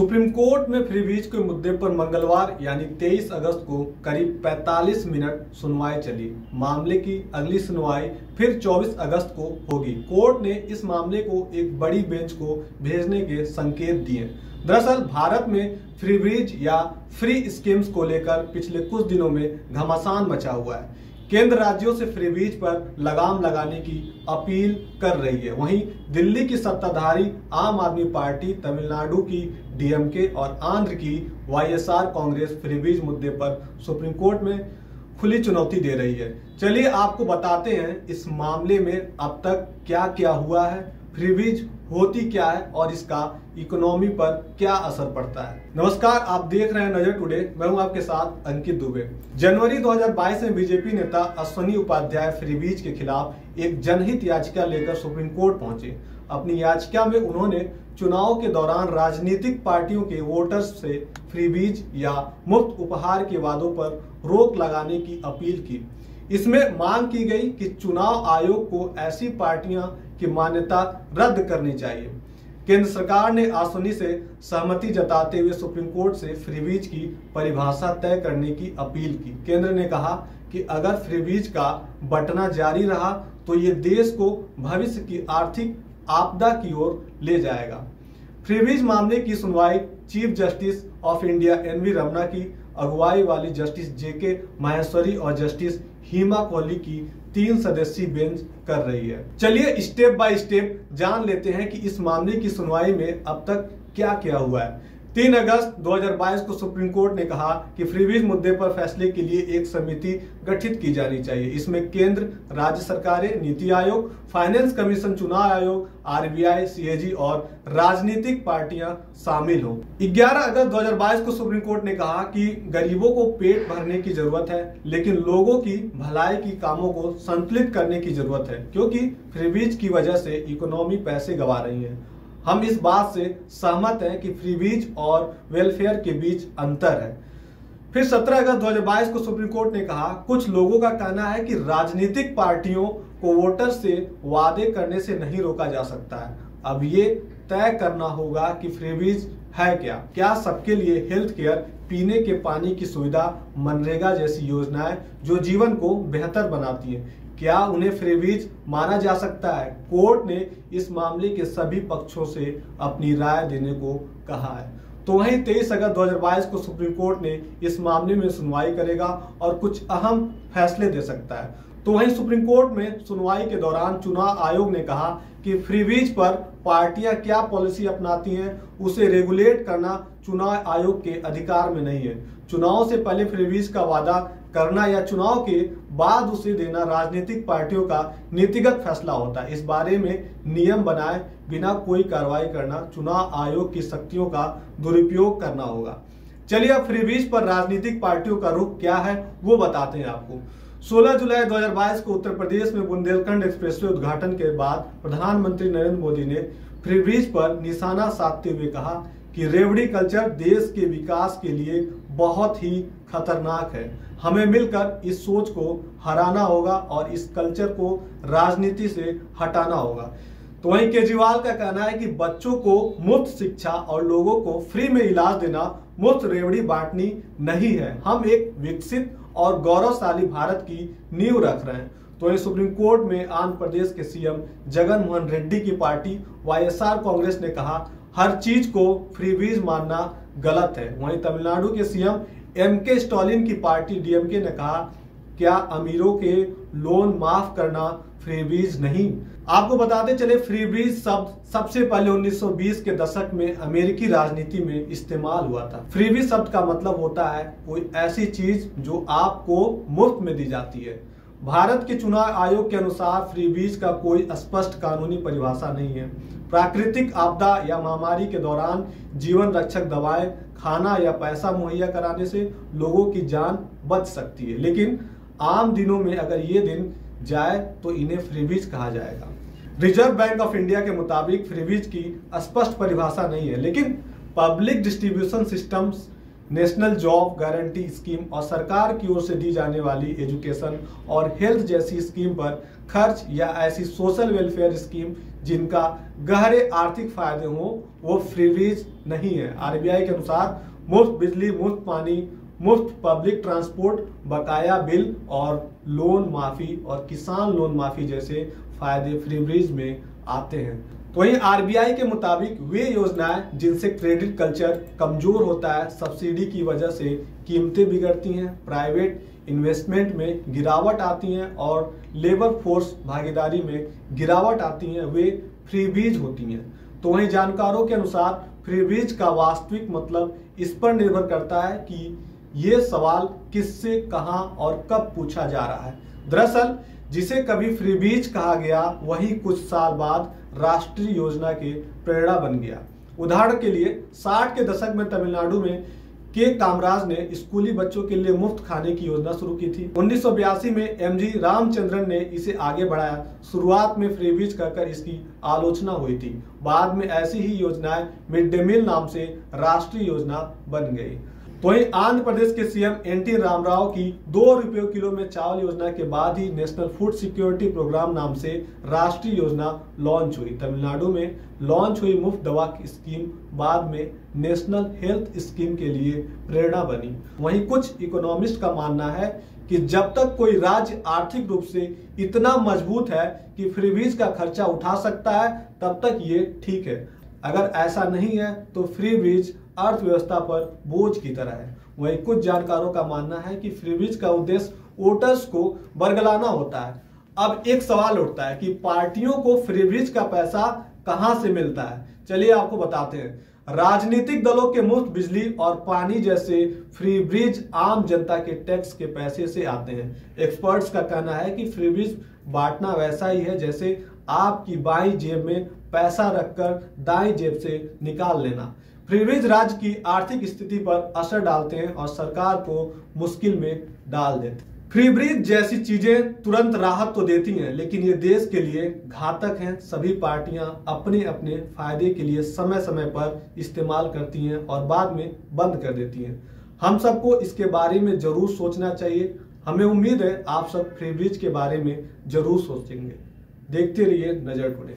Supreme court में freebies के मुद्दे पर मंगलवार यानी 23 अगस्त को करीब 45 मिनट सुनवाई चली। मामले की अगली सुनवाई फिर 24 अगस्त को होगी। कोर्ट ने इस मामले को एक बड़ी बेंच को भेजने के संकेत दिए। दरअसल भारत में फ्रीबीज या फ्री स्कीम्स को लेकर पिछले कुछ दिनों में घमासान मचा हुआ है। केंद्र राज्यों से फ्रीबीज पर लगाम लगाने की अपील कर रही है। वहीं दिल्ली की सत्ताधारी आम आदमी पार्टी, तमिलनाडु की डीएमके और आंध्र की वाईएसआर कांग्रेस फ्रीबीज मुद्दे पर सुप्रीम कोर्ट में खुली चुनौती दे रही है। चलिए आपको बताते हैं इस मामले में अब तक क्या क्या हुआ है, फ्रीबीज होती क्या है और इसका इकोनॉमी पर क्या असर पड़ता है। नमस्कार, आप देख रहे हैं नजर टुडे। मैं हूं आपके साथ अंकित दुबे। जनवरी 2022 में बीजेपी नेता अश्विनी उपाध्याय फ्रीबीज के खिलाफ एक जनहित याचिका लेकर सुप्रीम कोर्ट पहुंचे। अपनी याचिका में उन्होंने चुनाव के दौरान राजनीतिक पार्टियों के वोटर्स से फ्रीबीज या मुफ्त उपहार के वादों पर रोक लगाने की अपील की। इसमें मांग की गई कि चुनाव आयोग को ऐसी पार्टियां की मान्यता रद्द करनी चाहिए। केंद्र सरकार ने अश्विनी से सहमति जताते हुए सुप्रीम कोर्ट से फ्रीबीज की परिभाषा तय करने की अपील की। केंद्र ने कहा कि अगर फ्रीबीज का बंटना जारी रहा तो ये देश को भविष्य की आर्थिक आपदा की ओर ले जाएगा। फ्रीबीज मामले की सुनवाई chief justice of India NV Ramana की अगुवाई वाली जस्टिस जेके माहेश्वरी और जस्टिस हिमा कोहली की 3 सदस्यीय बेंच कर रही है। चलिए स्टेप बाय स्टेप जान लेते हैं कि इस मामले की सुनवाई में अब तक क्या क्या हुआ है। 3 अगस्त 2022 को सुप्रीम कोर्ट ने कहा कि फ्रीबीज मुद्दे पर फैसले के लिए एक समिति गठित की जानी चाहिए। इसमें केंद्र, राज्य सरकारें, नीति आयोग, फाइनेंस कमीशन, चुनाव आयोग, आरबीआई, सीएजी और राजनीतिक पार्टियां शामिल हों। 11 अगस्त 2022 को सुप्रीम कोर्ट ने कहा कि गरीबों को पेट भरने की जरूरत है, लेकिन लोगों की भलाई की कामों को संतुलित करने की जरूरत है, क्योंकि फ्रीबीज की वजह से इकोनॉमी पैसे गंवा रही है। हम इस बात से सहमत हैं कि फ्रीबीज और वेलफेयर के बीच अंतर है। फिर 17 अगस्त 2022 को सुप्रीम कोर्ट ने कहा, कुछ लोगों का कहना है कि राजनीतिक पार्टियों को वोटर से वादे करने से नहीं रोका जा सकता है। अब ये तय करना होगा कि फ्रीबीज है क्या सबके लिए हेल्थ केयर, पीने के पानी की सुविधा, मनरेगा जैसी योजनाएं जो जीवन को बेहतर बनाती हैं, क्या उन्हें फ्रीबीज माना जा सकता है। कोर्ट ने इस मामले के सभी पक्षों से अपनी राय देने को कहा है। तो वहीं 23 अगस्त 2022 को सुप्रीम कोर्ट ने इस मामले में सुनवाई करेगा और कुछ अहम फैसले दे सकता है। तो वहीं सुप्रीम कोर्ट में सुनवाई के दौरान चुनाव आयोग ने कहा कि फ्रीबीज पर पार्टियां क्या पॉलिसी अपनाती हैं उसे रेगुलेट करना चुनाव आयोग के अधिकार में नहीं है। चुनाव से पहले फ्रीबीज का वादा करना या चुनाव के बाद उसे देना राजनीतिक पार्टियों का नीतिगत फैसला होता है। इस बारे में नियम बनाए बिना कोई कार्रवाई करना चुनाव आयोग की शक्तियों का दुरुपयोग करना होगा। चलिए अब फ्रीबीज पर राजनीतिक पार्टियों का रुख क्या है वो बताते हैं आपको। 16 जुलाई 2022 को उत्तर प्रदेश में बुंदेलखंड एक्सप्रेसवे उद्घाटन के बाद प्रधानमंत्री नरेंद्र मोदी ने फ्रीबीज पर निशाना साधते हुए कहा कि रेवड़ी कल्चर देश के विकास के लिए बहुत ही खतरनाक है। हमें मिलकर इस सोच को हराना होगा और इस कल्चर को राजनीति से हटाना होगा। तो वहीं केजरीवाल का कहना है कि बच्चों को मुफ्त शिक्षा और लोगों को फ्री में इलाज देना मुफ्त रेवड़ी बांटनी नहीं है। हम एक विकसित और गौरवशाली भारत की नींव रख रहे हैं। तो सुप्रीम कोर्ट में आंध्र प्रदेश के सीएम जगन मोहन रेड्डी की पार्टी वाईएसआर कांग्रेस ने कहा हर चीज को फ्रीबीज मानना गलत है। वहीं तमिलनाडु के सीएम एमके स्टालिन की पार्टी डीएमके ने कहा क्या अमीरों के लोन माफ करना फ्रीबीज नहीं। आपको बताते चले फ्रीबीज शब्द सबसे पहले 1920 के दशक में अमेरिकी राजनीति में इस्तेमाल हुआ था। फ्रीबीज शब्द का मतलब होता है कोई ऐसी चीज जो आपको मुफ्त में दी जाती है। भारत के चुनाव आयोग के अनुसार फ्रीबीज का कोई स्पष्ट कानूनी परिभाषा नहीं है। प्राकृतिक आपदा या महामारी के दौरान जीवन रक्षक दवाएं, खाना या पैसा मुहैया कराने से लोगों की जान बच सकती है, लेकिन आम दिनों में अगर ये दिन जाए तो इन्हें फ्रीबीज कहा जाएगा। रिजर्व बैंक ऑफ इंडिया के मुताबिक फ्रीबीज की स्पष्ट परिभाषा नहीं है, लेकिन public distribution systems, national job guarantee scheme और सरकार की ओर से दी जाने वाली एजुकेशन और हेल्थ जैसी स्कीम पर खर्च या ऐसी सोशल वेलफेयर स्कीम जिनका गहरे आर्थिक फायदे हों वो फ्रीबीज नहीं है। आरबीआई के अनुसार मुफ्त बिजली, मुफ्त पानी, मुफ्त पब्लिक ट्रांसपोर्ट, बकाया बिल और लोन माफी और किसान लोन माफी जैसे फायदे फ्रीबीज में आते हैं। तो वहीं आरबीआई के मुताबिक वे योजनाएं जिनसे क्रेडिट कल्चर कमजोर होता है, सब्सिडी की वजह से कीमतें बिगड़ती हैं, प्राइवेट इन्वेस्टमेंट में गिरावट आती हैं और लेबर फोर्स भागीदारी में गिरावट आती हैं, वे फ्रीबीज होती हैं। तो वहीं जानकारों के अनुसार फ्रीबीज का वास्तविक मतलब इस पर निर्भर करता है कि ये सवाल किससे, कहां और कब पूछा जा रहा है। दरअसल जिसे कभी फ्रीबीज कहा गया वही कुछ साल बाद राष्ट्रीय योजना के प्रेरणा बन गया। उदाहरण के लिए 60 के दशक में तमिलनाडु में के कामराज ने स्कूली बच्चों के लिए मुफ्त खाने की योजना शुरू की थी। 1982 में एमजी रामचंद्रन ने इसे आगे बढ़ाया। शुरुआत में फ्रीबीज कहकर इसकी आलोचना हुई थी। बाद में ऐसी ही योजनाएं मिड डे मील नाम से राष्ट्रीय योजना बन गई। तो वहीं आंध्र प्रदेश के सीएम एनटी रामाराव की 2 रुपये किलो में चावल योजना के बाद ही नेशनल फूड सिक्योरिटी प्रोग्राम नाम से राष्ट्रीय योजना लॉन्च हुई। तमिलनाडु में लॉन्च हुई मुफ्त दवा की स्कीम बाद में नेशनल हेल्थ स्कीम के लिए प्रेरणा बनी। वहीं कुछ इकोनॉमिस्ट का मानना है कि जब तक कोई राज्य आर्थिक रूप से इतना मजबूत है कि फ्रीबीज का खर्चा उठा सकता है तब तक ये ठीक है। अगर ऐसा नहीं है तो फ्रीबीज अर्थव्यवस्था पर बोझ की तरह है। वहीं कुछ जानकारों का मानना है कि फ्रीबीज का उद्देश्य वोटर्स को बरगलाना होता है। अब एक सवाल उठता है कि पार्टियों को फ्रीबीज का पैसा कहां से मिलता है। चलिए आपको बताते हैं। राजनीतिक दलों के मुफ्त बिजली और पानी जैसे फ्रीबीज आम जनता के टैक्स के पैसे से आते हैं। एक्सपर्ट्स का कहना है कि फ्रीबीज बांटना वैसा ही है जैसे आपकी बाईं जेब में पैसा रखकर दाईं जेब से निकाल लेना। फ्रीबीज राज्य की आर्थिक स्थिति पर असर डालते हैं और सरकार को मुश्किल में डाल देते हैं। फ्रीबीज जैसी चीजें तुरंत राहत तो देती हैं, लेकिन ये देश के लिए घातक हैं। सभी पार्टियां अपने अपने फायदे के लिए समय समय पर इस्तेमाल करती हैं और बाद में बंद कर देती हैं। हम सबको इसके बारे में जरूर सोचना चाहिए। हमें उम्मीद है आप सब फ्रीबीज के बारे में जरूर सोचेंगे। देखते रहिए नजर टुडे।